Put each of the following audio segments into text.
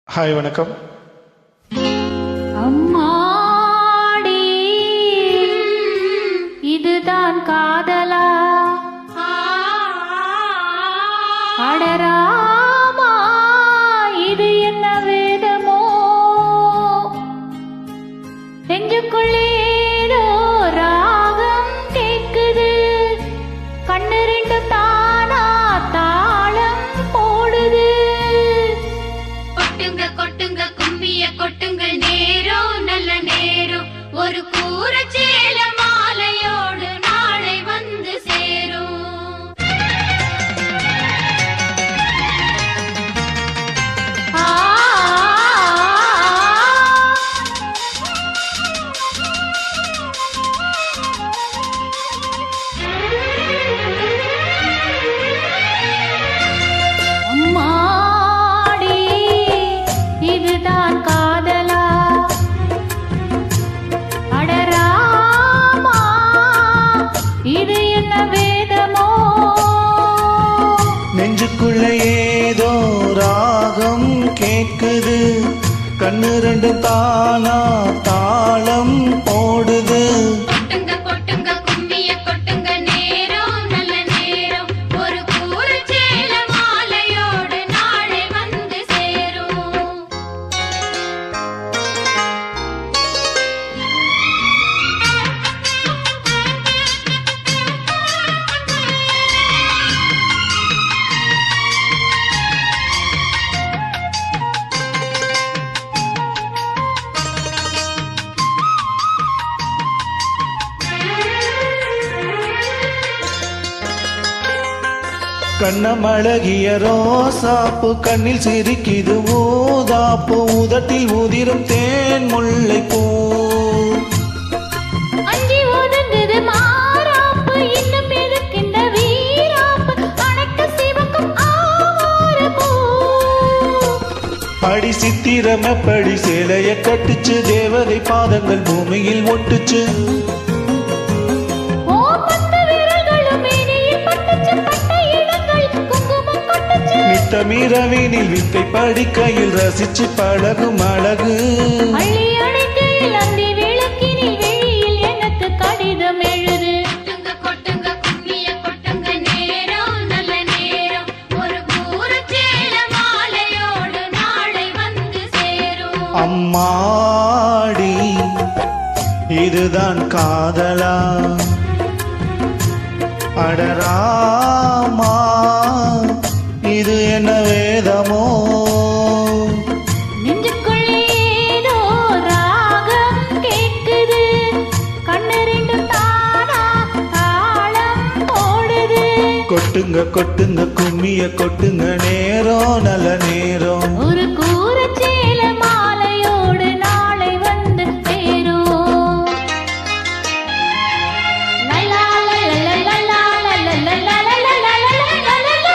Hi வணக்கம். அம்மாடி இதுதான் காதலா அடராமா இது என்ன வேதமோ நெஞ்சுக்குள்ளே ஏதோ ராகம் கேக்குது கண்ணு ரெண்டு தானா தாளம் போடுது கொட்டுங்க கொட்டுங்க கும்மிய கொட்டுங்க நேரம் நல்ல நேரம் ஒரு கூரச்சேல மாலையோடு நாளை வந்து சேரும். ஆ அம்மாடி இதுதான் காதலா அடராமா இது என்ன வேதமோ நெஞ்சுக்குள்ள ஏதோ ராகம் கேக்குது கண்ணு ரெண்டு தானா தாளம் போடுது. கொட்டுங்க கொட்டுங்க கும்மிய கொட்டுங்க நேரம் நல்ல நேரம் ஒரு கூரச்சேல மாலையோடு நாளை வந்து சேரும். கண்ணமழகிய ரோசாப்பு கண்ணில் சிரிக்குது ஊதாப்பு உதட்டில் உதிரும் தேன் முல்லை பூ. அஞ்சி ஒதுங்குது மாறாப்பு இன்னும் எதுக்கின்ற வீராப்பு அணைக்க சிவக்கும் ஆவார பூ படி சித்திரமப்படி சேலைய கட்டுச்சு தேவதை பாதங்கள் பூமியில் ஒட்டுச்சு. ஓ பத்து விரல்களும் மேனியில் பட்டுச்சு பட்ட இடங்கள் குங்குமம் கொட்டுச்சு நித்தமிரவினில் வித்தை படிக்கையில் ரசிச்சு பழகும் அழகு. அள்ளி அணைக்கையில் அந்தி விளக்கினில் வெளியில் எனக்கு கடிதம் எழுது கொட்டுங்க கொட்டுங்க கும்மிய கொட்டுங்க நேரம் நல்ல நேரம் ஒரு கூரச்சேல மாலையோடு நாளை வந்து சேரும். அம்மாடி இதுதான் காதலா அடராமா இது என்ன வேதமோ நெஞ்சுக்குள்ளே ஏதோ ராகம் கேக்குது கண்ணு ரெண்டும் தானா தாளம் போடுது கொட்டுங்க கொட்டுங்க கும்மிய கொட்டுங்க நேரம் நல்ல நேரம் ஒரு கூரச்சேல மாலையோடு நாளை வந்து சேரும். லலா லலலா லலலா லலலா லலலா.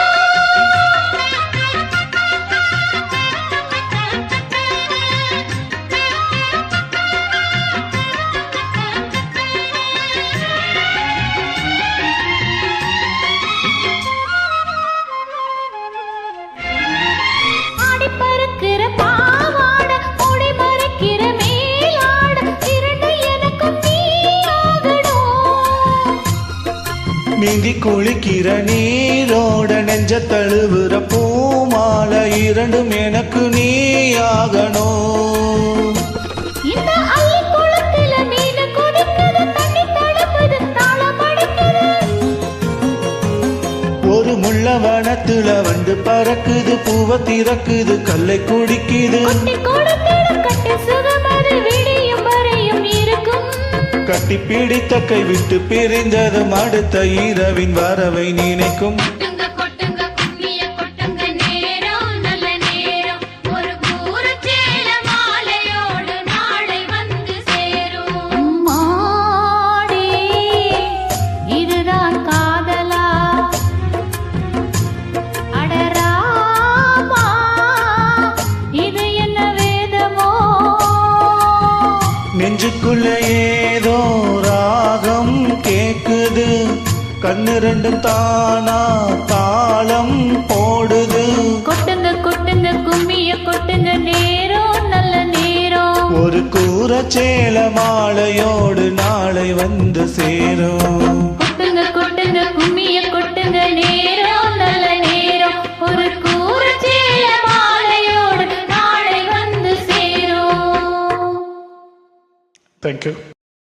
ஆடி பறக்கிற பாவாடை ஓடி மறைக்கிற மேலாடை இரண்டு எனக்கும் நீயாகணும். நீந்தி குளிக்கிற நீரோட நெஞ்ச தழுவுற பூமாலை இரண்டும் எனக்கு நீயாகணும். இந்த அள்ளி குளத்துல மீன் குதிக்குது தண்ணி தடுப்புது தாளம் அடிக்குது ஒரு முள்ள வனத்துல வந்து பறக்குது பூவ திறக்குது கல்லை குடிக்குது. கொட்டி கொடுத்திடும் கட்டி சுகமது விடியும் வரையும் இருக்கும் கட்டி பிடித்த கை விட்டு பிரிந்ததும் அடுத்த இரவின் வரவை நினைக்கும். கொட்டுங்க கொட்டுங்க கும்மிய கொட்டுங்க நேரம் நல்ல நேரம் ஒரு கூரச்சேல மாலையோடு நாளை வந்து சேரும். அம்மாடி இதுதான் காதலா அடராமா இது என்ன வேதமோ நெஞ்சுக்குள்ள ஏதோ ராகம் கேக்குது கண்ணு ரெண்டும் தானா தாளம் போடுது. கொட்டுங்க கொட்டுங்க கும்மிய கொட்டுங்க நேரம் நல்ல நேரம் ஒரு கூரச்சேல மாலையோடு நாளை வந்து சேரும் கொட்டுங்க கொட்டுங்க கும்மிய கொட்டுங்க நேரம் நல்ல நேரம் ஒரு கூரச்சேல மாலையோடு நாளை வந்து சேரும் தேங்க்யூ